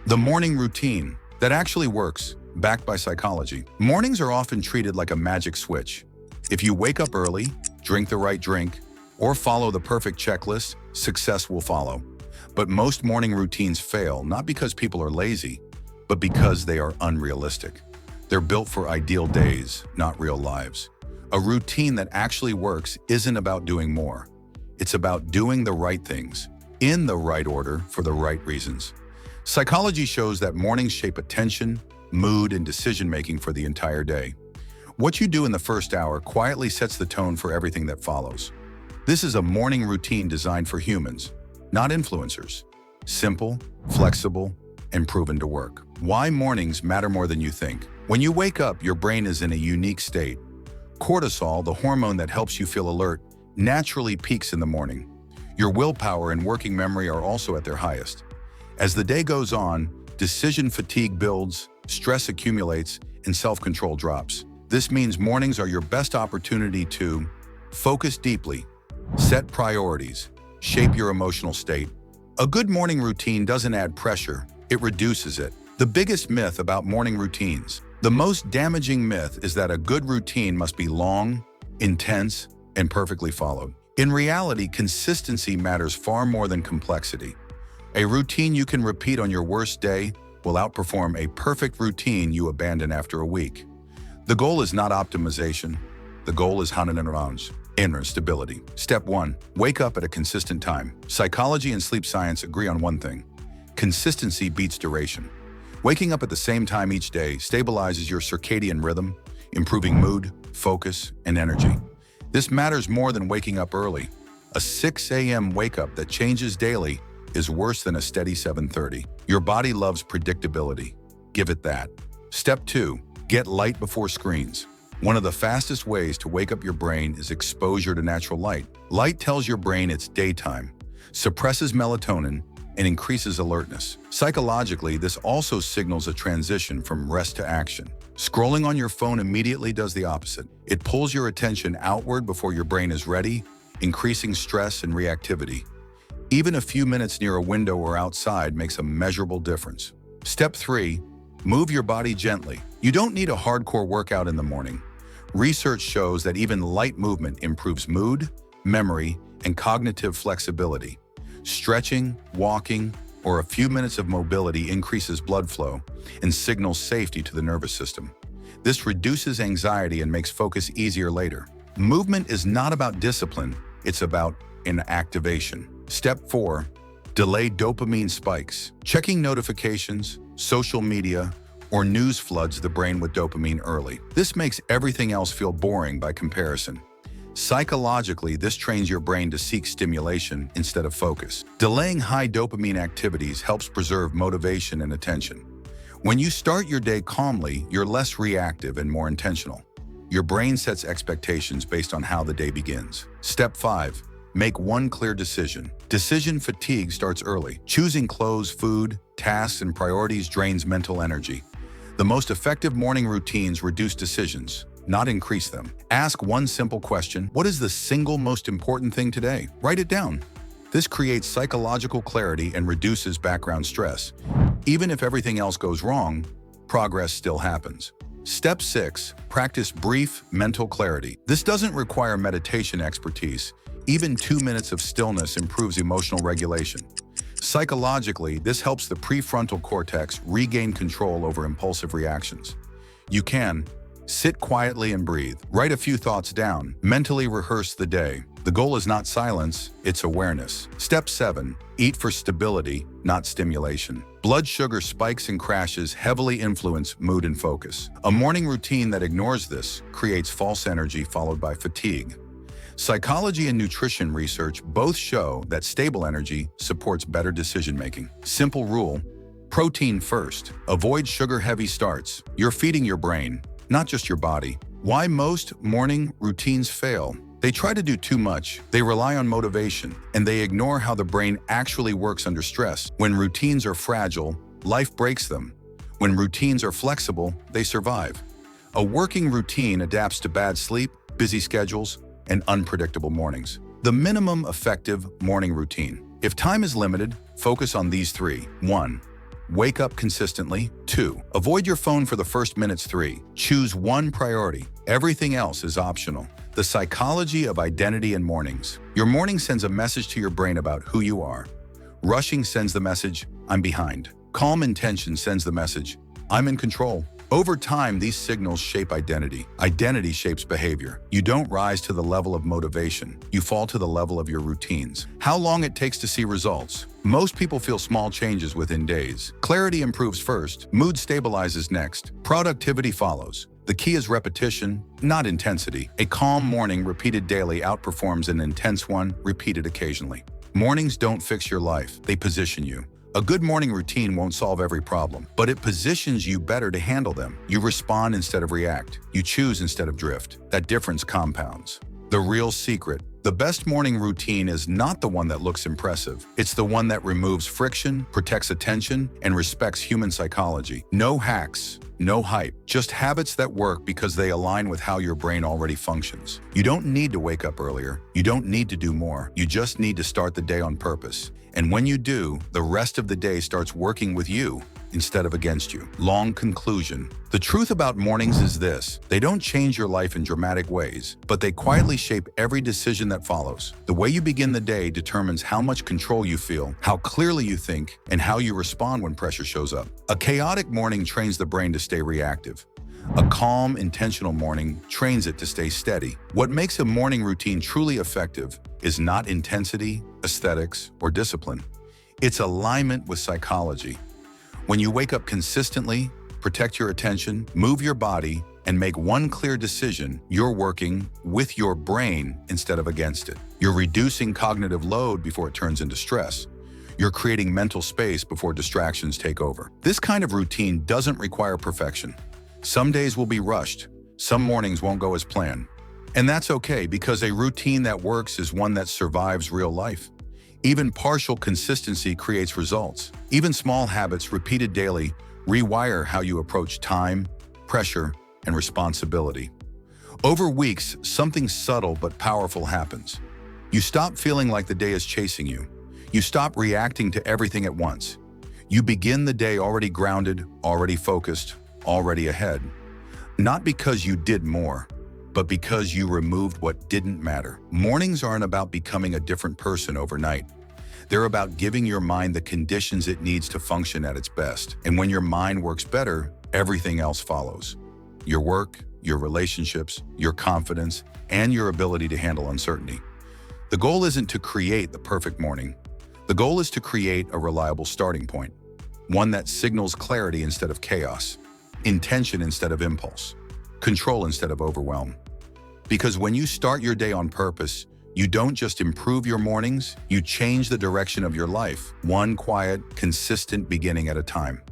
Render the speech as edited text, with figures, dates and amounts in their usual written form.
The morning routine that actually works, backed by psychology. Mornings are often treated like a magic switch. If you wake up early, drink the right drink, or follow the perfect checklist, success will follow. But most morning routines fail not because people are lazy, but because they are unrealistic. They're built for ideal days, not real lives. A routine that actually works isn't about doing more. It's about doing the right things, in the right order, for the right reasons. Psychology shows that mornings shape attention, mood, and decision-making for the entire day. What you do in the first hour quietly sets the tone for everything that follows. This is a morning routine designed for humans, not influencers. Simple, flexible, and proven to work. Why mornings matter more than you think. When you wake up, your brain is in a unique state. Cortisol, the hormone that helps you feel alert, naturally peaks in the morning. Your willpower and working memory are also at their highest. As the day goes on, decision fatigue builds, stress accumulates, and self-control drops. This means mornings are your best opportunity to focus deeply, set priorities, shape your emotional state. A good morning routine doesn't add pressure, it reduces it. The biggest myth about morning routines. The most damaging myth is that a good routine must be long, intense, and perfectly followed. In reality, consistency matters far more than complexity. A routine you can repeat on your worst day will outperform a perfect routine you abandon after a week. The goal is not optimization. The goal is inner stability. Step 1. Wake up at a consistent time. Psychology and sleep science agree on one thing. Consistency beats duration. Waking up at the same time each day stabilizes your circadian rhythm, improving mood, focus, and energy. This matters more than waking up early. A 6 a.m. wake-up that changes daily is worse than a steady 7:30. Your body loves predictability. Give it that. Step 2. Get light before screens. One of the fastest ways to wake up your brain is exposure to natural light. Light tells your brain it's daytime, suppresses melatonin, and increases alertness. Psychologically, this also signals a transition from rest to action. Scrolling on your phone immediately does the opposite. It pulls your attention outward before your brain is ready, increasing stress and reactivity. Even a few minutes near a window or outside makes a measurable difference. Step 3. Move your body gently. You don't need a hardcore workout in the morning. Research shows that even light movement improves mood, memory, and cognitive flexibility. Stretching, walking, or a few minutes of mobility increases blood flow and signals safety to the nervous system. This reduces anxiety and makes focus easier later. Movement is not about discipline, it's about inactivation. Step 4. Delay dopamine spikes. Checking notifications, social media, or news floods the brain with dopamine early. This makes everything else feel boring by comparison. Psychologically, this trains your brain to seek stimulation instead of focus. Delaying high dopamine activities helps preserve motivation and attention. When you start your day calmly, you're less reactive and more intentional. Your brain sets expectations based on how the day begins. Step 5. Make one clear decision. Decision fatigue starts early. Choosing clothes, food, tasks, and priorities drains mental energy. The most effective morning routines reduce decisions, not increase them. Ask one simple question: what is the single most important thing today? Write it down. This creates psychological clarity and reduces background stress. Even if everything else goes wrong, progress still happens. Step 6. Practice brief mental clarity. This doesn't require meditation expertise. Even 2 minutes of stillness improves emotional regulation. Psychologically, this helps the prefrontal cortex regain control over impulsive reactions. You can sit quietly and breathe. Write a few thoughts down. Mentally rehearse the day. The goal is not silence, it's awareness. Step 7. Eat for stability, not stimulation. Blood sugar spikes and crashes heavily influence mood and focus. A morning routine that ignores this creates false energy followed by fatigue. Psychology and nutrition research both show that stable energy supports better decision-making. Simple rule: protein first. Avoid sugar-heavy starts. You're feeding your brain, not just your body. Why most morning routines fail? They try to do too much, they rely on motivation, and they ignore how the brain actually works under stress. When routines are fragile, life breaks them. When routines are flexible, they survive. A working routine adapts to bad sleep, busy schedules, and unpredictable mornings. The minimum effective morning routine. If time is limited, focus on these 3. 1. Wake up consistently. 2. Avoid your phone for the first minutes. 3. Choose one priority. Everything else is optional. The psychology of identity in mornings. Your morning sends a message to your brain about who you are. Rushing sends the message, I'm behind. Calm intention sends the message, I'm in control. Over time, these signals shape identity. Identity shapes behavior. You don't rise to the level of motivation. You fall to the level of your routines. How long it takes to see results. Most people feel small changes within days. Clarity improves first. Mood stabilizes next. Productivity follows. The key is repetition, not intensity. A calm morning repeated daily outperforms an intense one repeated occasionally. Mornings don't fix your life. They position you. A good morning routine won't solve every problem, but it positions you better to handle them. You respond instead of react. You choose instead of drift. That difference compounds. The real secret. The best morning routine is not the one that looks impressive. It's the one that removes friction, protects attention, and respects human psychology. No hacks, no hype, just habits that work because they align with how your brain already functions. You don't need to wake up earlier. You don't need to do more. You just need to start the day on purpose. And when you do, the rest of the day starts working with you instead of against you. Long conclusion. The truth about mornings is this: they don't change your life in dramatic ways, but they quietly shape every decision that follows. The way you begin the day determines how much control you feel, how clearly you think, and how you respond when pressure shows up. A chaotic morning trains the brain to stay reactive. A calm, intentional morning trains it to stay steady. What makes a morning routine truly effective is not intensity, aesthetics, or discipline. It's alignment with psychology. When you wake up consistently, protect your attention, move your body, and make one clear decision, you're working with your brain instead of against it. You're reducing cognitive load before it turns into stress. You're creating mental space before distractions take over. This kind of routine doesn't require perfection. Some days will be rushed. Some mornings won't go as planned. And that's okay, because a routine that works is one that survives real life. Even partial consistency creates results. Even small habits repeated daily rewire how you approach time, pressure, and responsibility. Over weeks, something subtle but powerful happens. You stop feeling like the day is chasing you. You stop reacting to everything at once. You begin the day already grounded, already focused, already ahead. Not because you did more, but because you removed what didn't matter. Mornings aren't about becoming a different person overnight. They're about giving your mind the conditions it needs to function at its best. And when your mind works better, everything else follows. Your work, your relationships, your confidence, and your ability to handle uncertainty. The goal isn't to create the perfect morning. The goal is to create a reliable starting point, one that signals clarity instead of chaos, intention instead of impulse, control instead of overwhelm. Because when you start your day on purpose, you don't just improve your mornings, you change the direction of your life, one quiet, consistent beginning at a time.